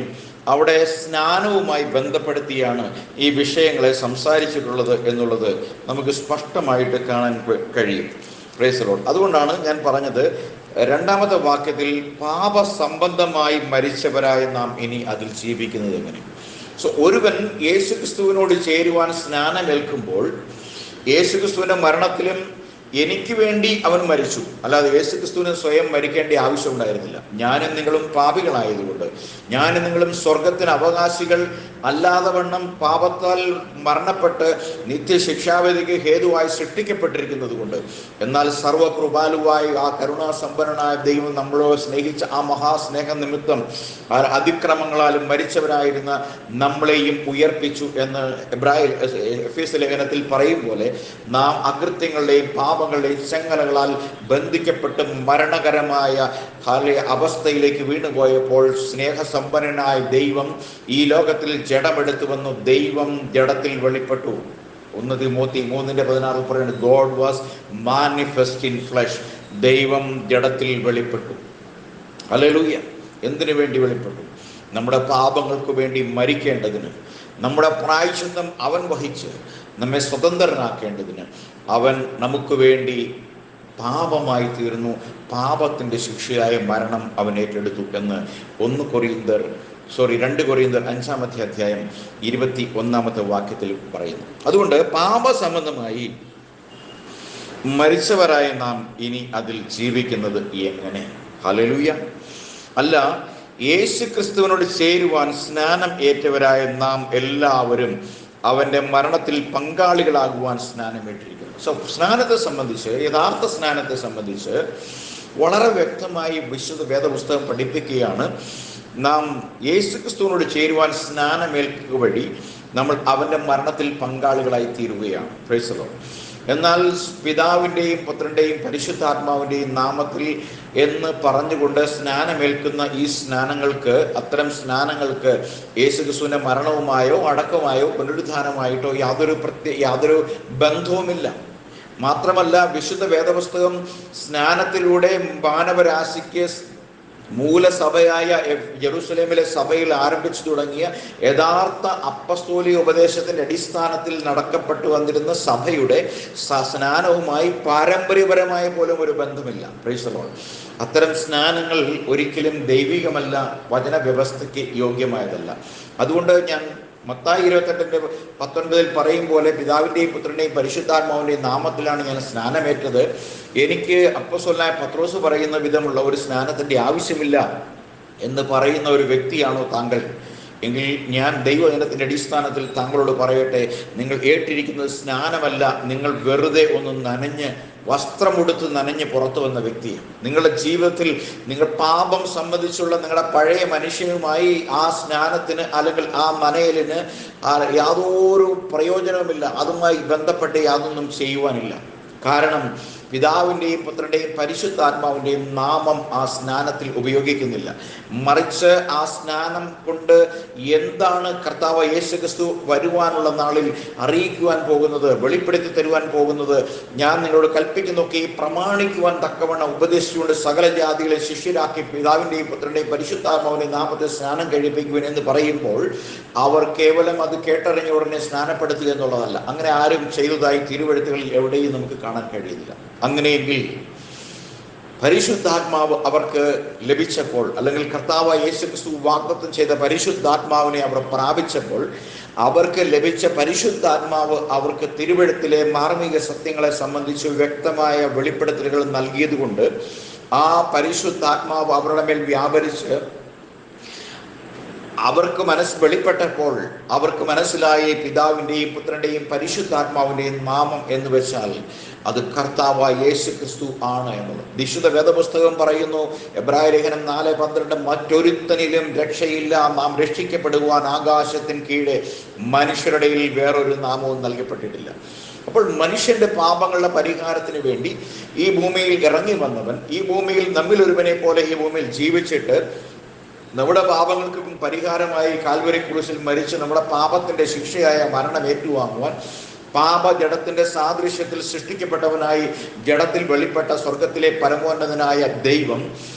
[SPEAKER 1] അവിടെ സ്നാനവുമായി ബന്ധപ്പെടുത്തിയാണ് ഈ വിഷയങ്ങളെ സംസാരിച്ചിട്ടുള്ളത് എന്നുള്ളത് നമുക്ക് സ്പഷ്ടമായിട്ട് കാണാൻ കഴിയും. Price the Lord. അതുകൊണ്ടാണ് ഞാൻ പറഞ്ഞത് 2-ാമത്തെ വാക്യത്തിൽ പാപസംബന്ധമായി മരിച്ചവരായ നാം ഇനി അതിൽ ജീവിക്കുന്നത് എങ്ങനെ. സോ ഒരുവൻ യേശുക്രിസ്തുവിനോട് ചേരുവാൻ സ്നാനമേൽക്കുമ്പോൾ യേശുക്രിസ്തുവിൻ്റെ മരണത്തിലും എനിക്ക് വേണ്ടി അവൻ മരിച്ചു, അല്ലാതെ യേശുക്രിസ്തുവിന് സ്വയം മരിക്കേണ്ട ആവശ്യം ഉണ്ടായിരുന്നില്ല. ഞാനും നിങ്ങളും പാപികളായതുകൊണ്ട്, ഞാനും നിങ്ങളും സ്വർഗത്തിന് അവകാശികൾ അല്ലാതെ വണ്ണം പാപത്താൽ മരണപ്പെട്ട് നിത്യശിക്ഷാവിധിക്ക് ഹേതുവായി സൃഷ്ടിക്കപ്പെട്ടിരിക്കുന്നത് കൊണ്ട്, എന്നാൽ സർവകൃപാലുവായി ആ കരുണാസമ്പന്നനായ ദൈവം നമ്മളോട് സ്നേഹിച്ച ആ മഹാസ്നേഹ നിമിത്തം അതിക്രമങ്ങളാലും മരിച്ചവരായിരുന്ന നമ്മളെയും ഉയർപ്പിച്ചു എന്ന് എഫേസ്യ ലേഖനത്തിൽ പറയും പോലെ, നാം അകൃത്യങ്ങളുടെയും പാപങ്ങളുടെയും ചെങ്ങലകളാൽ ബന്ധിക്കപ്പെട്ട് മരണകരമായ അവസ്ഥയിലേക്ക് വീണുപോയപ്പോൾ സ്നേഹസമ്പന്നനായ ദൈവം ഈ ലോകത്തിൽ ജഡമെടുത്തു വന്നു. ദൈവം ജഡത്തിൽ വെളിപ്പെട്ടു. 1 തിമോത്തി 3:16 പറയുന്നത്, God was manifest in flesh. ദൈവം ജഡത്തിൽ വെളിപ്പെട്ടു. ഹല്ലേലൂയ. എന്തിനു വേണ്ടി വെളിപ്പെട്ടു? നമ്മുടെ പാപങ്ങൾക്ക് വേണ്ടി മരിക്കേണ്ടതിന്, നമ്മുടെ പ്രായശ്ചിത്തം അവൻ വഹിച്ച് നമ്മെ സ്വതന്ത്രനാക്കേണ്ടതിന് അവൻ നമുക്ക് വേണ്ടി പാപമായി തീർന്നു. പാപത്തിൻ്റെ ശിക്ഷയായ മരണം അവൻ ഏറ്റെടുത്തു എന്ന് 2 കൊരിന്ത്യർ 5-ാമത്തെ അധ്യായം 21-ാമത്തെ വാക്യത്തിൽ പറയുന്നു. അതുകൊണ്ട് പാപസംബന്ധമായി മരിച്ചവരായ നാം ഇനി അതിൽ ജീവിക്കുന്നത് എങ്ങനെ? ഹല്ലേലൂയ. അല്ല, യേശു ക്രിസ്തുവിനോട് ചേരുവാൻ സ്നാനം ഏറ്റവരായ നാം എല്ലാവരും അവൻ്റെ മരണത്തിൽ പങ്കാളികളാകുവാൻ സ്നാനമേറ്റിരിക്കുന്നു. സ്നാനത്തെ സംബന്ധിച്ച്, യഥാർത്ഥ സ്നാനത്തെ സംബന്ധിച്ച് വളരെ വ്യക്തമായി വിശുദ്ധ വേദപുസ്തകം പഠിപ്പിക്കുകയാണ്. നാം യേശു ക്രിസ്തുവിനോട് ചേരുവാൻ സ്നാനമേൽക്കുക വഴി നമ്മൾ അവൻ്റെ മരണത്തിൽ പങ്കാളികളായി തീരുകയാണ്. Price the Lord. എന്നാൽ പിതാവിൻ്റെയും പുത്രൻ്റെയും പരിശുദ്ധാത്മാവിൻ്റെയും നാമത്തിൽ എന്ന് പറഞ്ഞുകൊണ്ട് സ്നാനമേൽക്കുന്ന ഈ സ്നാനങ്ങൾക്ക്, അത്തരം സ്നാനങ്ങൾക്ക് യേശുക്രിസ്തുവിൻ്റെ മരണവുമായോ അടക്കമായോ പുനരുദ്ധാനമായിട്ടോ യാതൊരു ബന്ധവുമില്ല. മാത്രമല്ല, വിശുദ്ധ വേദപുസ്തകം സ്നാനത്തിലൂടെ മാനവരാശിക്ക് മൂലസഭയായ യെരൂശലേമിലെ സഭയിൽ ആരംഭിച്ചു തുടങ്ങിയ യഥാർത്ഥ അപ്പസ്തോലിക ഉപദേശത്തിന്റെ അടിസ്ഥാനത്തിൽ നടക്കപ്പെട്ടു വന്നിരുന്ന സഭയുടെ സ്നാനവുമായി പാരമ്പര്യപരമായ പോലും ഒരു ബന്ധമില്ല. Price the Lord. അത്തരം സ്നാനങ്ങൾ ഒരിക്കലും ദൈവികമല്ല, വചന വ്യവസ്ഥയ്ക്ക് യോഗ്യമായതല്ല. അതുകൊണ്ട് ഞാൻ മത്തായി 28:19 പറയും പോലെ, പിതാവിൻ്റെയും പുത്രൻ്റെയും പരിശുദ്ധാത്മാവിൻ്റെയും നാമത്തിലാണ് ഞാൻ സ്നാനമേറ്റത്. എനിക്ക് അപ്പോസ്തലനായ പത്രോസ് പറയുന്ന വിധമുള്ള ഒരു സ്നാനത്തിൻ്റെ ആവശ്യമില്ല എന്ന് പറയുന്ന ഒരു വ്യക്തിയാണോ താങ്കൾ? എങ്കിൽ ഞാൻ ദൈവവചനത്തിൻ്റെ അടിസ്ഥാനത്തിൽ താങ്കളോട് പറയട്ടെ, നിങ്ങൾ ഏറ്റിരിക്കുന്നത് സ്നാനമല്ല, നിങ്ങൾ വെറുതെ ഒന്ന് നനഞ്ഞ്, വസ്ത്രമുടുത്ത് നനഞ്ഞ് പുറത്തു വന്ന വ്യക്തിയാണ്. നിങ്ങളുടെ ജീവിതത്തിൽ നിങ്ങൾ പാപം സംബന്ധിച്ചുള്ള നിങ്ങളുടെ പഴയ മനുഷ്യനുമായി ആ സ്നാനത്തിന് അല്ലെങ്കിൽ ആ നനയലിന് യാതൊരു പ്രയോജനവുമില്ല. അതുമായി ബന്ധപ്പെട്ട് യാതൊന്നും ചെയ്യുവാനില്ല. കാരണം പിതാവിൻ്റെയും പുത്രൻ്റെയും പരിശുദ്ധാത്മാവിൻ്റെയും നാമം ആ സ്നാനത്തിൽ ഉപയോഗിക്കുന്നില്ല. മറിച്ച് ആ സ്നാനം കൊണ്ട് എന്താണ് കർത്താവ് യേശുക്രിസ്തു വരുവാനുള്ള നാളിൽ അറിയിക്കുവാൻ പോകുന്നത്, വെളിപ്പെടുത്തി തരുവാൻ പോകുന്നത്, ഞാൻ നിങ്ങളോട് കൽപ്പിക്കുന്നൊക്കെ പ്രമാണിക്കുവാൻ തക്കവണ്ണം ഉപദേശിച്ചുകൊണ്ട് സകല ജാതികളെ ശിഷ്യരാക്കി പിതാവിൻ്റെയും പുത്രൻ്റെയും പരിശുദ്ധാത്മാവിൻ്റെയും നാമത്തിൽ സ്നാനം കഴിപ്പിക്കുവാൻ എന്ന് പറയുമ്പോൾ അവർ കേവലം അത് കേട്ടറിഞ്ഞ ഉടനെ സ്നാനപ്പെടുത്തുക എന്നുള്ളതല്ല. അങ്ങനെ ആരും ചെയ്തതായി തിരുവെഴുത്തുകളിൽ എവിടെയും നമുക്ക് കാണാൻ കഴിയുന്നില്ല. അങ്ങനെയെങ്കിൽ പരിശുദ്ധാത്മാവ് അവർക്ക് ലഭിച്ചപ്പോൾ, അല്ലെങ്കിൽ കർത്താവ് യേശുക്രിസ്തു വാഗ്ദത്തം ചെയ്ത പരിശുദ്ധാത്മാവിനെ അവർ പ്രാപിച്ചപ്പോൾ, അവർക്ക് ലഭിച്ച പരിശുദ്ധാത്മാവ് അവർക്ക് തിരുവെഴുത്തിലെ മാർമിക സത്യങ്ങളെ സംബന്ധിച്ച് വ്യക്തമായ വെളിപ്പെടുത്തലുകൾ നൽകിയതുകൊണ്ട് ആ പരിശുദ്ധാത്മാവ് അവരുടെ മേൽ വ്യാപരിച്ച് അവർക്ക് വെളിപ്പെട്ടപ്പോൾ അവർക്ക് മനസ്സിലായി പിതാവിൻ്റെയും പുത്രൻ്റെയും പരിശുദ്ധാത്മാവിൻ്റെയും നാമം എന്ന് വെച്ചാൽ അത് കർത്താവായ യേശു ക്രിസ്തു ആണ് എന്നുള്ളത്. വിശുദ്ധ വേദപുസ്തകം പറയുന്നു, എബ്രായ ലേഖനം 4:12, മറ്റൊരുത്തനിലും രക്ഷയില്ല, നാം രക്ഷിക്കപ്പെടുവാൻ ആകാശത്തിന് കീഴെ മനുഷ്യരുടെ വേറൊരു നാമവും നൽകപ്പെട്ടിട്ടില്ല. അപ്പോൾ മനുഷ്യന്റെ പാപങ്ങളുടെ പരിഹാരത്തിന് വേണ്ടി ഈ ഭൂമിയിൽ ഇറങ്ങി വന്നവൻ, ഈ ഭൂമിയിൽ നമ്മിൽ ഒരുവനെ പോലെ ഈ ഭൂമിയിൽ ജീവിച്ചിട്ട് നമ്മുടെ പാപങ്ങൾക്ക് പരിഹാരമായി കാൽവരി ക്രൂശിൽ മരിച്ച് നമ്മുടെ പാപത്തിന്റെ ശിക്ഷയായ മരണം ഏറ്റുവാങ്ങുവാൻ പാപജഡത്തിന്റെ സാദൃശ്യത്തിൽ സൃഷ്ടിക്കപ്പെട്ടവനായി ജഡത്തിൽ വെളിപ്പെട്ട സ്വർഗത്തിലെ പരമോന്നതനായ ദൈവം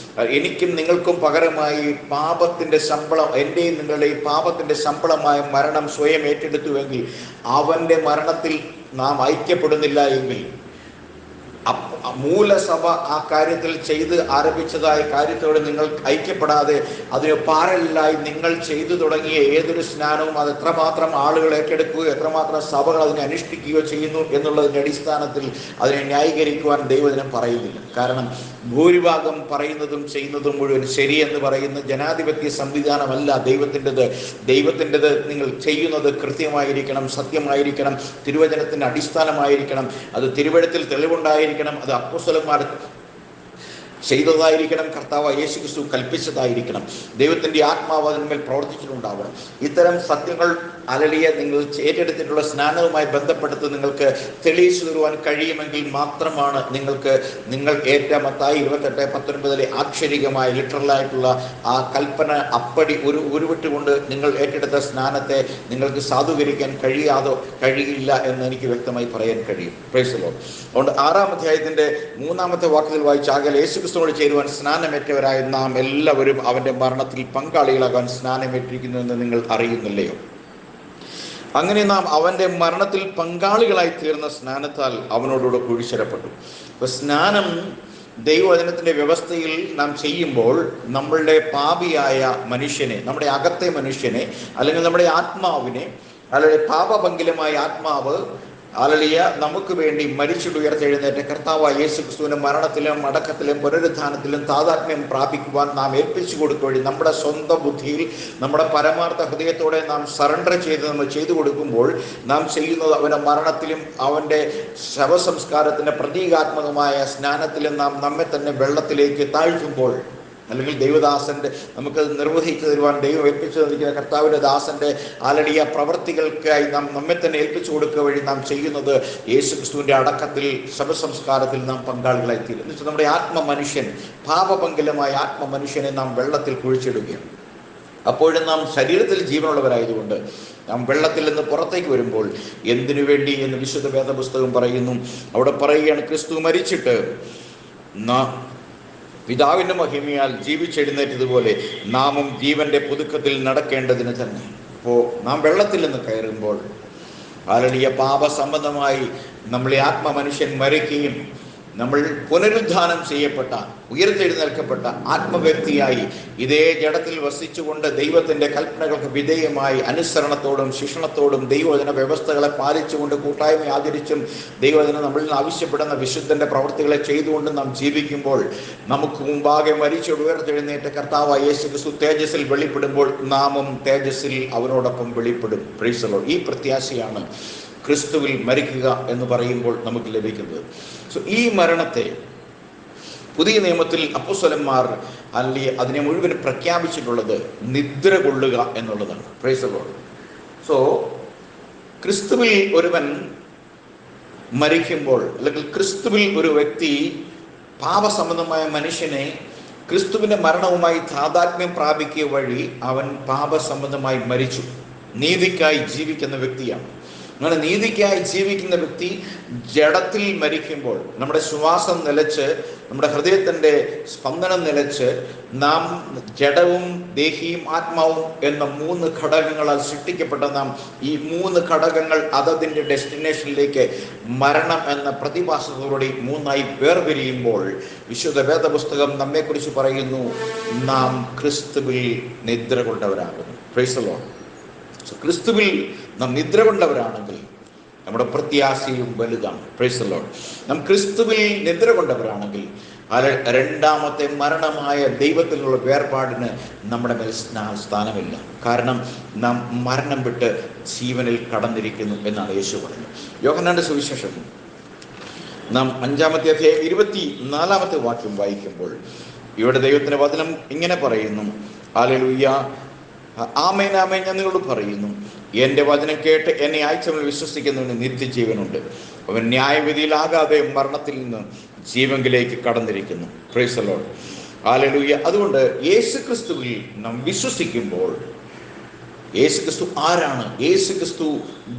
[SPEAKER 1] എനിക്കും നിങ്ങൾക്കും പകരമായി പാപത്തിന്റെ ശമ്പളം, എന്റെയും നിങ്ങളുടെയും പാപത്തിന്റെ ശമ്പളമായ മരണം സ്വയം ഏറ്റെടുത്തുവെങ്കിൽ അവന്റെ മരണത്തിൽ നാം ഐക്യപ്പെടുന്നില്ല എങ്കിൽ മൂലസഭ ആ കാര്യത്തിൽ ചെയ്ത് ആരംഭിച്ചതായ കാര്യത്തോട് നിങ്ങൾ ഐക്യപ്പെടാതെ അതിന് പാരലായി നിങ്ങൾ ചെയ്തു തുടങ്ങിയ ഏതൊരു സ്നാനവും അത് എത്രമാത്രം ആളുകൾ ഏറ്റെടുക്കുകയോ എത്രമാത്രം സഭകൾ അതിനെ അനുഷ്ഠിക്കുകയോ ചെയ്യുന്നു എന്നുള്ളതിൻ്റെ അടിസ്ഥാനത്തിൽ അതിനെ ന്യായീകരിക്കുവാൻ ദൈവജനം പറയുന്നില്ല. കാരണം ഭൂരിഭാഗം പറയുന്നതും ചെയ്യുന്നതും മുഴുവൻ ശരിയെന്ന് പറയുന്ന ജനാധിപത്യ സംവിധാനമല്ല ദൈവത്തിൻ്റെത്. നിങ്ങൾ ചെയ്യുന്നത് കൃത്യമായിരിക്കണം, സത്യമായിരിക്കണം, തിരുവചനത്തിൻ്റെ അടിസ്ഥാനമായിരിക്കണം, അത് തിരുവചനത്തിൽ തെളിവുണ്ടായിരിക്കണം, അത് അപ്പോസ്തലന്മാർ ചെയ്തതായിരിക്കണം, കർത്താവ് യേശു ക്രിസ്തു കൽപ്പിച്ചതായിരിക്കണം, ദൈവത്തിൻ്റെ ആത്മാവ് അതിന്മേൽ പ്രവർത്തിച്ചിട്ടുണ്ടാവണം. ഇത്തരം സത്യങ്ങൾ നിങ്ങൾ ഏറ്റെടുത്തിട്ടുള്ള സ്നാനവുമായി ബന്ധപ്പെടുത്തി നിങ്ങൾക്ക് തെളിയിച്ചു തരുവാൻ കഴിയുമെങ്കിൽ മാത്രമാണ് നിങ്ങൾ ഏറ്റ മത്തായി 28:19 ആക്ഷരികമായ ലിറ്ററലായിട്ടുള്ള ആ കൽപ്പന അപ്പടി ഉരുവിട്ടുകൊണ്ട് നിങ്ങൾ ഏറ്റെടുത്ത സ്നാനത്തെ നിങ്ങൾക്ക് സാധൂകരിക്കാൻ കഴിയില്ല എന്ന് എനിക്ക് വ്യക്തമായി പറയാൻ കഴിയും. Price the Lord. അതുകൊണ്ട് 6-ാം അധ്യായത്തിൻ്റെ 3-ാമത്തെ വാക്യത്തിൽ വായിച്ചാൽ യേശു ക്രിസ്തുവിനോട് ചേരുവാൻ സ്നാനമേറ്റവരായ നാം എല്ലാവരും അവൻ്റെ മരണത്തിൽ പങ്കാളികളാകാൻ സ്നാനമേറ്റിരിക്കുന്നു എന്ന് നിങ്ങൾ അറിയുന്നില്ലയോ? അങ്ങനെ നാം അവൻ്റെ മരണത്തിൽ പങ്കാളികളായി തീർന്ന സ്നാനത്താൽ അവനോടുകൂടെ കുഴിച്ചിടപ്പെട്ടു. അപ്പോൾ സ്നാനം ദൈവവചനത്തിൻ്റെ വ്യവസ്ഥയിൽ നാം ചെയ്യുമ്പോൾ നമ്മളുടെ പാപിയായ മനുഷ്യനെ, നമ്മുടെ അകത്തെ മനുഷ്യനെ, അല്ലെങ്കിൽ നമ്മുടെ ആത്മാവിനെ, അല്ലെങ്കിൽ പാപഭംഗിലമായ ആത്മാവ് നമുക്ക് വേണ്ടി മരിച്ചിട്ടുയർത്തെഴുന്നേറ്റ കർത്താവായ യേശു ക്രിസ്തുവിന്റെ മരണത്തിലും അടക്കത്തിലും പുനരുത്ഥാനത്തിലും താതാത്മ്യം പ്രാപിക്കുവാൻ നാം ഏൽപ്പിച്ചു കൊടുക്കുക വഴി നമ്മുടെ സ്വന്തം ബുദ്ധിയിൽ നമ്മുടെ പരമാർത്ഥ ഹൃദയത്തോടെ നാം സറണ്ടർ നമ്മൾ ചെയ്തു കൊടുക്കുമ്പോൾ നാം ചെയ്യുന്നത് അവൻ്റെ മരണത്തിലും അവൻ്റെ ശവസംസ്കാരത്തിൻ്റെ പ്രതീകാത്മകമായ സ്നാനത്തിലും നാം നമ്മെ തന്നെ വെള്ളത്തിലേക്ക് താഴ്ത്തുമ്പോൾ, അല്ലെങ്കിൽ ദൈവദാസന്റെ നമുക്ക് നിർവഹിച്ചു തരുവാൻ ദൈവം ഏൽപ്പിച്ചു തന്നിരിക്കുന്ന കർത്താവിൻ്റെ ദാസന്റെ ആലടിയ പ്രവർത്തികൾക്കായി നാം നമ്മെ തന്നെ ഏൽപ്പിച്ചു കൊടുക്കുക വഴി നാം ചെയ്യുന്നത് യേശു ക്രിസ്തുവിൻ്റെ അടക്കത്തിൽ ശവസംസ്കാരത്തിൽ നാം പങ്കാളികളായി തീരും. എന്ന് വെച്ചാൽ നമ്മുടെ ആത്മമനുഷ്യൻ, പാപപങ്കിലമായ ആത്മമനുഷ്യനെ നാം വെള്ളത്തിൽ കുഴിച്ചിടുകയാണ്. അപ്പോഴും നാം ശരീരത്തിൽ ജീവനുള്ളവരായതുകൊണ്ട് നാം വെള്ളത്തിൽ നിന്ന് പുറത്തേക്ക് വരുമ്പോൾ എന്തിനു വേണ്ടി എന്ന് വിശുദ്ധ വേദപുസ്തകം പറയുന്നു. അവിടെ പറയുകയാണ്, ക്രിസ്തു മരിച്ചിട്ട് പിതാവിൻ്റെ മഹിമയാൽ ജീവിച്ചെഴുന്നേറ്റതുപോലെ നാമും ജീവന്റെ പുതുക്കത്തിൽ നടക്കേണ്ടതിന് തന്നെ. അപ്പോൾ നാം വെള്ളത്തിൽ നിന്ന് കയറുമ്പോൾ പാപസംബന്ധമായി നമ്മളെ ആത്മമനുഷ്യൻ മരിക്കുകയും നമ്മൾ പുനരുദ്ധാനം ചെയ്യപ്പെട്ട, ഉയർത്തെഴുന്നേൽക്കപ്പെട്ട ആത്മവ്യക്തിയായി ഇതേ ജഡത്തിൽ വസിച്ചുകൊണ്ട് ദൈവത്തിൻ്റെ കൽപ്പനകൾക്ക് വിധേയമായി അനുസരണത്തോടും ശിക്ഷണത്തോടും ദൈവവചന വ്യവസ്ഥകളെ പാലിച്ചുകൊണ്ട് കൂട്ടായ്മ ആചരിച്ചും ദൈവവചനം നമ്മളിൽ നിന്ന് ആവശ്യപ്പെടുന്ന വിശുദ്ധൻ്റെ പ്രവൃത്തികളെ ചെയ്തുകൊണ്ട് നാം ജീവിക്കുമ്പോൾ നമുക്ക് മുമ്പാകെ മരിച്ച് ഉയർത്തെഴുന്നേറ്റ കർത്താവായ യേശു ക്രിസ്തു തേജസ്സിൽ വെളിപ്പെടുമ്പോൾ നാമും തേജസ്സിൽ അവനോടൊപ്പം വെളിപ്പെടും. Praise the Lord. ഈ പ്രത്യാശയാണ് ക്രിസ്തുവിൽ മരിക്കുക എന്ന് പറയുമ്പോൾ നമുക്ക് ലഭിക്കുന്നത്. ഈ മരണത്തെ പുതിയ നിയമത്തിൽ അപ്പോസ്തലന്മാർ അതിനെ മുഴുവൻ പ്രഖ്യാപിച്ചിട്ടുള്ളത് നിദ്ര കൊള്ളുക എന്നുള്ളതാണ്. Price the Lord. ക്രിസ്തുവിൽ ഒരുവൻ മരിക്കുമ്പോൾ, അല്ലെങ്കിൽ ക്രിസ്തുവിൽ ഒരു വ്യക്തി പാപസംബന്ധമായ മനുഷ്യനെ ക്രിസ്തുവിൻ്റെ മരണവുമായി താതാത്മ്യം പ്രാപിക്കുക വഴി അവൻ പാപസംബന്ധമായി മരിച്ചു. നീതിക്കായി ജീവിക്കുന്ന വ്യക്തിയാണ്. അങ്ങനെ നീതിക്കായി ജീവിക്കുന്ന വ്യക്തി ജഡത്തിൽ മരിക്കുമ്പോൾ നമ്മുടെ ശ്വാസം നിലച്ച്, നമ്മുടെ ഹൃദയത്തിൻ്റെ സ്പന്ദനം നിലച്ച്, നാം ജഡവും ദേഹിയും ആത്മാവും എന്ന 3 ഘടകങ്ങളാൽ സൃഷ്ടിക്കപ്പെട്ട നാം ഈ 3 ഘടകങ്ങൾ അതതിൻ്റെ ഡെസ്റ്റിനേഷനിലേക്ക് മരണം എന്ന പ്രതിഭാസത്തോടെ 3ആയി വേർപിരിയുമ്പോൾ വിശുദ്ധ വേദപുസ്തകം നമ്മെക്കുറിച്ച് പറയുന്നു, നാം ക്രിസ്തുവിൽ നിദ്ര കൊണ്ടവരാകുന്നു. Price the Lord. ക്രിസ്തുവിൽ നാം നിദ്ര കൊണ്ടവരാണെങ്കിൽ നമ്മുടെ പ്രത്യാശയും വലുതാണ്. Price the Lord. നാം ക്രിസ്തുവിൽ നിദ്ര കൊണ്ടവരാണെങ്കിൽ രണ്ടാമത്തെ മരണമായ ദൈവത്തിലുള്ള വേർപാടിന് നമ്മുടെ മേൽ സ്ഥാനമില്ല. കാരണം നാം മരണം വിട്ട് ജീവനിൽ കടന്നിരിക്കുന്നു എന്നാണ് യേശു പറഞ്ഞത്. യോഹന്നാന്റെ സുവിശേഷം നാം 5-ാമത്തെ അധ്യായം 24-ാമത്തെ വാക്യം വായിക്കുമ്പോൾ ഇവിടെ ദൈവത്തിന്റെ വചനം ഇങ്ങനെ പറയുന്നു, ഹല്ലേലൂയ, ആമേൻ ആമേൻ ഞാൻ നിങ്ങളോട് പറയുന്നു, എൻ്റെ വചനം കേട്ട് എന്നെ അയച്ചവനിൽ വിശ്വസിക്കുന്നവന് നിത്യജീവനുണ്ട്. അവൻ ന്യായവിധിയിലാകാതെ മരണത്തിൽ നിന്ന് ജീവങ്കിലേക്ക് കടന്നിരിക്കുന്നു. Praise the Lord. ഹല്ലേലൂയ. അതുകൊണ്ട് യേശുക്രിസ്തുവിൽ നാം വിശ്വസിക്കുമ്പോൾ, യേശുക്രിസ്തു ആരാണ്? യേശുക്രിസ്തു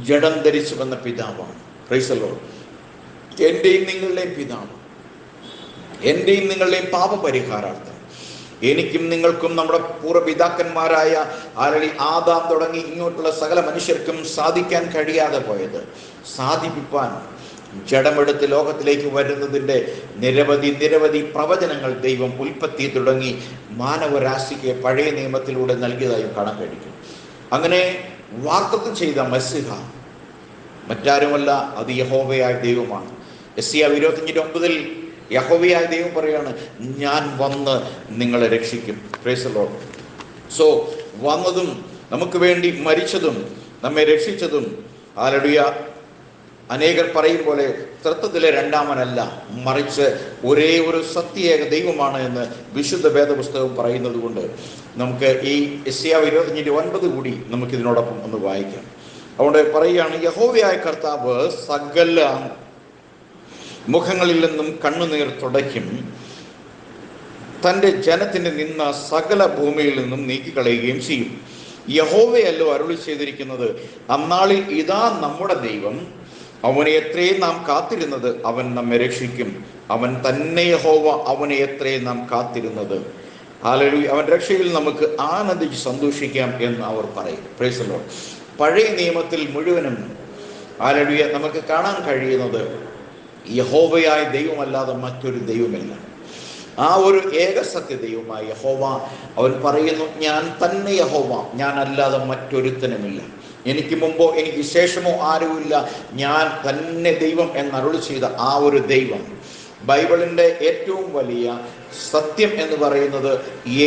[SPEAKER 1] ജഡം ധരിച്ചു വന്ന പിതാവാണ്. Price the Lord. എൻ്റെയും നിങ്ങളുടെയും പിതാവ്, എൻ്റെയും നിങ്ങളുടെയും പാപപരിഹാരാർത്ഥം എനിക്കും നിങ്ങൾക്കും നമ്മുടെ പൂർവ്വപിതാക്കന്മാരായ ആദാം തുടങ്ങി ഇങ്ങോട്ടുള്ള സകല മനുഷ്യർക്കും സാധിക്കാൻ കഴിയാതെ പോയത് സാധിപ്പിക്കാൻ ജഡമെടുത്ത് ലോകത്തിലേക്ക് വരുന്നതിൻ്റെ നിരവധി പ്രവചനങ്ങൾ ദൈവം ഉൽപ്പത്തി തുടങ്ങി മാനവരാശിക്ക് പഴയ നിയമത്തിലൂടെ നൽകിയതായും കാണാൻ കഴിയും. അങ്ങനെ വാഗ്ദത്തം ചെയ്ത മെസ്സിഹ മറ്റാരുമല്ല, അത് യഹോവയായ ദൈവമാണ്. യെശയ്യാ 25:9 യഹോവയായ ദൈവം പറയാണ്, ഞാൻ വന്ന് നിങ്ങളെ രക്ഷിക്കും. Price the Lord. സോ വന്നതും നമുക്ക് വേണ്ടി മരിച്ചതും നമ്മെ രക്ഷിച്ചതും ഹല്ലേലൂയ അനേകർ പറയും പോലെ തൃത്വത്തിലെ രണ്ടാമനല്ല, മറിച്ച് ഒരേ ഒരു സത്യേക ദൈവമാണ് എന്ന് വിശുദ്ധ വേദപുസ്തകം പറയുന്നത് കൊണ്ട് നമുക്ക് ഈ യെശയ്യാ 25:9 കൂടി നമുക്കിതിനോടൊപ്പം ഒന്ന് വായിക്കാം. അതുകൊണ്ട് പറയുകയാണ്, യഹോവയായ കർത്താവ് സകല മുഖങ്ങളിൽ നിന്നും കണ്ണുനീർ തുടയ്ക്കും, തൻ്റെ ജനത്തിൻ്റെ നിന്ന സകല ഭൂമിയിൽ നിന്നും നീക്കിക്കളയുകയും ചെയ്യും. യഹോവയല്ലോ അരുളി ചെയ്തിരിക്കുന്നത്, അന്നാളിൽ ഇതാ നമ്മുടെ ദൈവം, അവനെ എത്രയും നാം കാത്തിരുന്നത്, അവൻ നമ്മെ രക്ഷിക്കും. അവൻ തന്നെ യഹോവ, അവനെ എത്രയും നാം കാത്തിരുന്നത്. ഹല്ലേലൂയ. അവൻ രക്ഷയിൽ നമുക്ക് ആനന്ദിച്ച് സന്തോഷിക്കാം എന്ന് അവർ പറയും. Price the Lord. പഴയ നിയമത്തിൽ മുഴുവനും ഹല്ലേലൂയ നമുക്ക് കാണാൻ കഴിയുന്നത് യഹോവയായ ദൈവമല്ലാതെ മറ്റൊരു ദൈവമില്ല. ആ ഒരു ഏകസത്യ ദൈവമായ യഹോവ അവൻ പറയുന്നു, ഞാൻ തന്നെ യഹോവ, ഞാൻ അല്ലാതെ മറ്റൊരുത്തനുമില്ല, എനിക്ക് മുമ്പോ എനിക്ക് ശേഷമോ ആരുമില്ല, ഞാൻ തന്നെ ദൈവം എന്നരുളി ചെയ്ത ആ ഒരു ദൈവം. ബൈബിളിൻ്റെ ഏറ്റവും വലിയ സത്യം എന്ന് പറയുന്നത്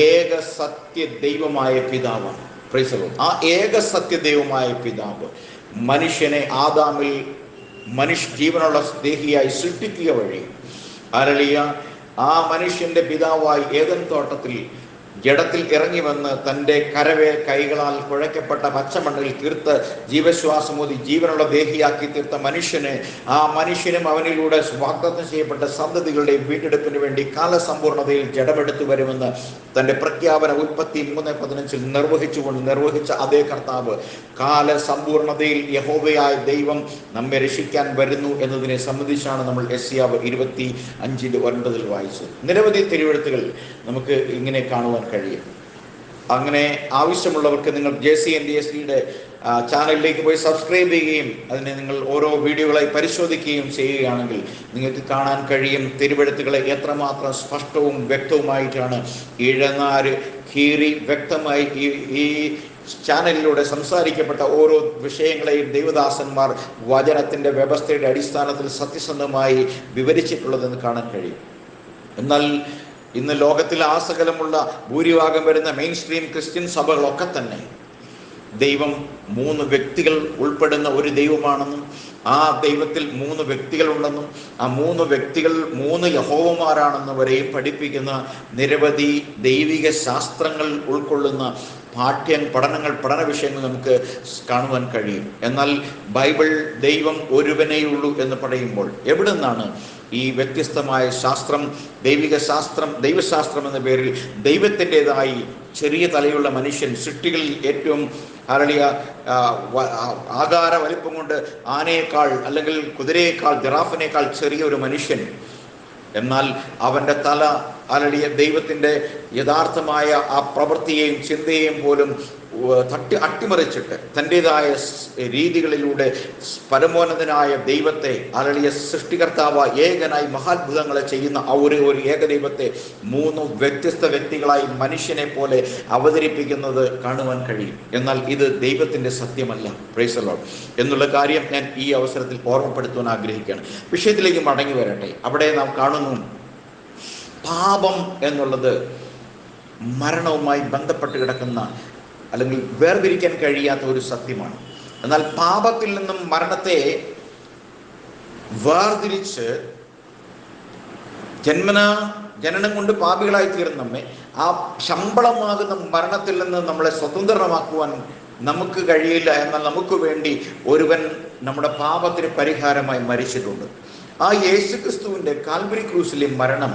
[SPEAKER 1] ഏക സത്യ ദൈവമായ പിതാവാണ്. Price the Lord. ആ ഏക സത്യ ദൈവമായ പിതാവ് മനുഷ്യനെ ആദാമിൽ ജീവനുള്ള ദേഹിയായി സൃഷ്ടിക്കുക വഴി ഹല്ലേലൂയ ആ മനുഷ്യന്റെ പിതാവായി ഏദൻ തോട്ടത്തിൽ ജഡത്തിൽ ഇറങ്ങി വന്ന് തൻ്റെ കൈകളാൽ കുഴയ്ക്കപ്പെട്ട പച്ചമണ്ണിൽ തീർത്ത് ജീവശ്വാസമോതി ജീവനുള്ള ദേഹിയാക്കി തീർത്ത മനുഷ്യന്, ആ മനുഷ്യനും അവനിലൂടെ വാഗ്ദത്തം ചെയ്യപ്പെട്ട സന്തതികളുടെ വീണ്ടെടുപ്പിന് വേണ്ടി കാലസമ്പൂർണതയിൽ ജഡമെടുത്തു വരുമെന്ന് തൻ്റെ പ്രഖ്യാപന ഉൽപ്പത്തി 3:15 നിർവഹിച്ച അതേ കർത്താവ് കാലസമ്പൂർണതയിൽ യഹോവയായ ദൈവം നമ്മെ രക്ഷിക്കാൻ വരുന്നു എന്നതിനെ സംബന്ധിച്ചാണ് നമ്മൾ യെശയ്യാ 25:9 വായിച്ചത്. നിരവധി തിരുവെഴുത്തുകൾ നമുക്ക് ഇങ്ങനെ കാണുവാൻ കഴിയും. അങ്ങനെ ആവശ്യമുള്ളവർക്ക് നിങ്ങൾ JCNDSD ചാനലിലേക്ക് പോയി സബ്സ്ക്രൈബ് ചെയ്യുകയും അതിനെ നിങ്ങൾ ഓരോ വീഡിയോകളായി പരിശോധിക്കുകയും ചെയ്യുകയാണെങ്കിൽ നിങ്ങൾക്ക് കാണാൻ കഴിയും തിരുവെഴുത്തുകളെ എത്രമാത്രം സ്പഷ്ടവും വ്യക്തവുമായിട്ടാണ് ഇഴനാര് കീറി വ്യക്തമായി ഈ ചാനലിലൂടെ സംസാരിക്കപ്പെട്ട ഓരോ വിഷയങ്ങളെയും ദൈവദാസന്മാർ വചനത്തിൻ്റെ വ്യവസ്ഥയുടെ അടിസ്ഥാനത്തിൽ സത്യസന്ധമായി വിവരിച്ചിട്ടുള്ളതെന്ന് കാണാൻ കഴിയും. എന്നാൽ ഇന്ന് ലോകത്തിൽ ആസകലമുള്ള ഭൂരിഭാഗം വരുന്ന മെയിൻ സ്ട്രീം ക്രിസ്ത്യൻ സഭകളൊക്കെ തന്നെ ദൈവം 3 വ്യക്തികൾ ഉൾപ്പെടുന്ന ഒരു ദൈവമാണെന്നും ആ ദൈവത്തിൽ 3 വ്യക്തികളുണ്ടെന്നും ആ 3 വ്യക്തികൾ 3 യഹോവമാരാണെന്ന് വരെയും പഠിപ്പിക്കുന്ന നിരവധി ദൈവിക ശാസ്ത്രങ്ങൾ ഉൾക്കൊള്ളുന്ന പഠന വിഷയങ്ങൾ നമുക്ക് കാണുവാൻ കഴിയും. എന്നാൽ ബൈബിൾ ദൈവം ഒരുവനേയുള്ളൂ എന്ന് പറയുമ്പോൾ എവിടെ നിന്നാണ് ഈ വ്യത്യസ്തമായ ശാസ്ത്രം, ദൈവശാസ്ത്രം എന്ന പേരിൽ ദൈവത്തിൻ്റെതായി ചെറിയ തലയുള്ള മനുഷ്യൻ, സൃഷ്ടികളിൽ ഏറ്റവും ആകാര വലിപ്പം കൊണ്ട് ആനയേക്കാൾ അല്ലെങ്കിൽ കുതിരയേക്കാൾ ജിറാഫിനേക്കാൾ ചെറിയ ഒരു മനുഷ്യൻ, എന്നാൽ അവൻ്റെ തല ദൈവത്തിൻ്റെ യഥാർത്ഥമായ ആ പ്രവൃത്തിയെയും ചിന്തയെയും പോലും അട്ടിമറിച്ചിട്ട് തൻ്റെതായ രീതികളിലൂടെ പരമോന്നതനായ ദൈവത്തെ സൃഷ്ടികർത്താവ് ഏകനായി മഹാത്ഭുതങ്ങളെ ചെയ്യുന്ന ആ ഒരു ഏകദൈവത്തെ 3 വ്യത്യസ്ത വ്യക്തികളായി മനുഷ്യനെ പോലെ അവതരിപ്പിക്കുന്നത് കാണുവാൻ കഴിയും. എന്നാൽ ഇത് ദൈവത്തിൻ്റെ സത്യമല്ല. പ്രൈസ് ദി ലോർഡ് എന്നുള്ള കാര്യം ഞാൻ ഈ അവസരത്തിൽ ഓർമ്മപ്പെടുത്തുവാൻ ആഗ്രഹിക്കുകയാണ്. വിഷയത്തിലേക്ക് മടങ്ങി വരട്ടെ. അവിടെ നാം കാണുന്നു പാപം എന്നുള്ളത് മരണവുമായി ബന്ധപ്പെട്ട് കിടക്കുന്ന അല്ലെങ്കിൽ വേർതിരിക്കാൻ കഴിയാത്ത ഒരു സത്യമാണ്. എന്നാൽ പാപത്തിൽ നിന്നും മരണത്തെ വേർതിരിച്ച് ജനനം കൊണ്ട് പാപികളായി തീർന്ന നമ്മെ ആ ശമ്പളമാകുന്ന മരണത്തിൽ നിന്ന് നമ്മളെ സ്വതന്ത്രമാക്കുവാൻ നമുക്ക് കഴിയില്ല. എന്നാൽ നമുക്ക് വേണ്ടി ഒരുവൻ നമ്മുടെ പാപത്തിന് പരിഹാരമായി മരിച്ചിട്ടുണ്ട്. ആ യേശുക്രിസ്തുവിൻ്റെ കാൽവരി ക്രൂസിലെ മരണം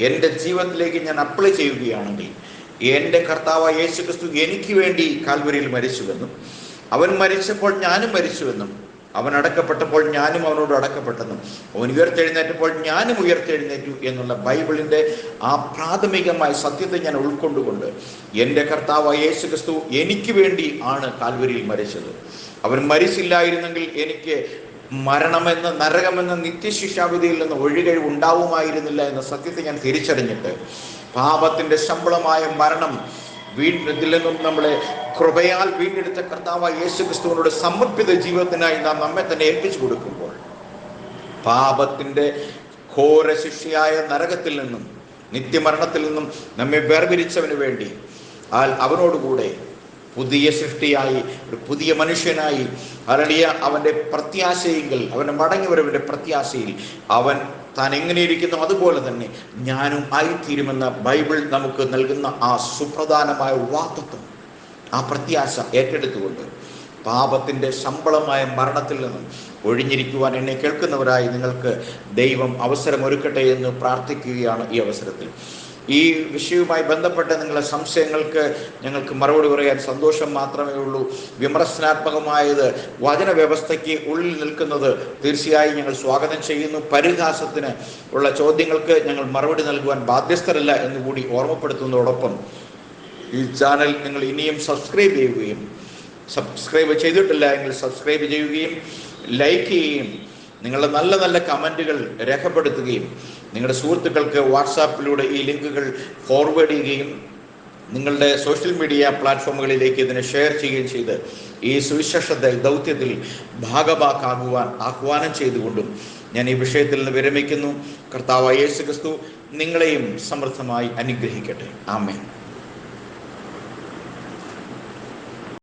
[SPEAKER 1] എൻ്റെ ജീവിതത്തിലേക്ക് ഞാൻ അപ്ലൈ ചെയ്യുകയാണെങ്കിൽ എൻ്റെ കർത്താവ് യേശുക്രിസ്തു എനിക്ക് വേണ്ടി കാൽവരിയിൽ മരിച്ചുവെന്നും അവൻ മരിച്ചപ്പോൾ ഞാനും മരിച്ചുവെന്നും അവൻ അടക്കപ്പെട്ടപ്പോൾ ഞാനും അവനോട് അടക്കപ്പെട്ടെന്നും അവൻ ഉയർത്തെഴുന്നേറ്റപ്പോൾ ഞാനും ഉയർത്തെഴുന്നേറ്റു എന്നുള്ള ബൈബിളിൻ്റെ ആ പ്രാഥമികമായ സത്യത്തെ ഞാൻ ഉൾക്കൊണ്ടുകൊണ്ട് എൻ്റെ കർത്താവ് യേശുക്രിസ്തു എനിക്ക് വേണ്ടി ആണ് കാൽവരിയിൽ മരിച്ചത്. അവൻ മരിച്ചില്ലായിരുന്നെങ്കിൽ എനിക്ക് മരണമെന്ന നരകമെന്ന നിത്യശിക്ഷാവിധിയിൽ നിന്ന് ഒഴികഴിവ് ഉണ്ടാവുമായിരുന്നില്ല എന്ന സത്യത്തെ ഞാൻ തിരിച്ചറിഞ്ഞിട്ട് പാപത്തിന്റെ ശമ്പളമായ മരണം ഇതിൽ നിന്നും നമ്മളെ കൃപയാൽ വീണ്ടെടുത്ത കർത്താവായ യേശു ക്രിസ്തുവിനോട് സമർപ്പിത ജീവിതത്തിനായി നാം നമ്മെ തന്നെ ഏൽപ്പിച്ചു കൊടുക്കുമ്പോൾ പാപത്തിന്റെ ഘോര ശിക്ഷയായ നരകത്തിൽ നിന്നും നിത്യമരണത്തിൽ നിന്നും നമ്മെ വേർപിരിച്ചവന് വേണ്ടി അവനോടുകൂടെ പുതിയ സൃഷ്ടിയായി ഒരു പുതിയ മനുഷ്യനായി അരളിയ അവൻ്റെ പ്രത്യാശയെങ്കിൽ അവൻ്റെ മടങ്ങിവരവൻ്റെ പ്രത്യാശയിൽ അവൻ താൻ എങ്ങനെയിരിക്കുന്നു അതുപോലെ തന്നെ ഞാനും ആയിത്തീരുമെന്ന ബൈബിൾ നമുക്ക് നൽകുന്ന ആ സുപ്രധാനമായ വാഗ്ദത്തം, ആ പ്രത്യാശ ഏറ്റെടുത്തുകൊണ്ട് പാപത്തിൻ്റെ ശമ്പളമായ മരണത്തിൽ നിന്നും ഒഴിഞ്ഞിരിക്കുവാൻ എന്നെ കേൾക്കുന്നവരായി നിങ്ങൾക്ക് ദൈവം അവസരമൊരുക്കട്ടെ എന്ന് പ്രാർത്ഥിക്കുകയാണ് ഈ അവസരത്തിൽ. ഈ വിഷയവുമായി ബന്ധപ്പെട്ട നിങ്ങളുടെ സംശയങ്ങൾക്ക് ഞങ്ങൾക്ക് മറുപടി പറയാൻ സന്തോഷം മാത്രമേ ഉള്ളൂ. വിമർശനാത്മകമായത് വചന വ്യവസ്ഥയ്ക്ക് ഉള്ളിൽ നിൽക്കുന്നത് തീർച്ചയായും ഞങ്ങൾ സ്വാഗതം ചെയ്യുന്നു. പരിഹാസത്തിന് ഉള്ള ചോദ്യങ്ങൾക്ക് ഞങ്ങൾ മറുപടി നൽകുവാൻ ബാധ്യസ്ഥരല്ല എന്നുകൂടി ഓർമ്മപ്പെടുത്തുന്നതോടൊപ്പം ഈ ചാനൽ നിങ്ങൾ ഇനിയും സബ്സ്ക്രൈബ് ചെയ്യുകയും സബ്സ്ക്രൈബ് ചെയ്തിട്ടില്ല എങ്കിൽ സബ്സ്ക്രൈബ് ചെയ്യുകയും ലൈക്ക് ചെയ്യുകയും നിങ്ങളുടെ നല്ല നല്ല കമൻറ്റുകൾ രേഖപ്പെടുത്തുകയും നിങ്ങളുടെ സുഹൃത്തുക്കൾക്ക് വാട്സാപ്പിലൂടെ ഈ ലിങ്കുകൾ ഫോർവേഡ് ചെയ്യുകയും നിങ്ങളുടെ സോഷ്യൽ മീഡിയ പ്ലാറ്റ്ഫോമുകളിലേക്ക് ഇതിനെ ഷെയർ ചെയ്യുകയും ചെയ്ത് ഈ സുവിശേഷ ദൗത്യത്തിൽ ഭാഗഭാക്കാകുവാൻ ആഹ്വാനം ചെയ്തുകൊണ്ടും ഞാൻ ഈ വിഷയത്തിൽ നിന്ന് വിരമിക്കുന്നു. കർത്താവായ യേശു ക്രിസ്തു നിങ്ങളെയും സമൃദ്ധമായി അനുഗ്രഹിക്കട്ടെ. ആമേൻ.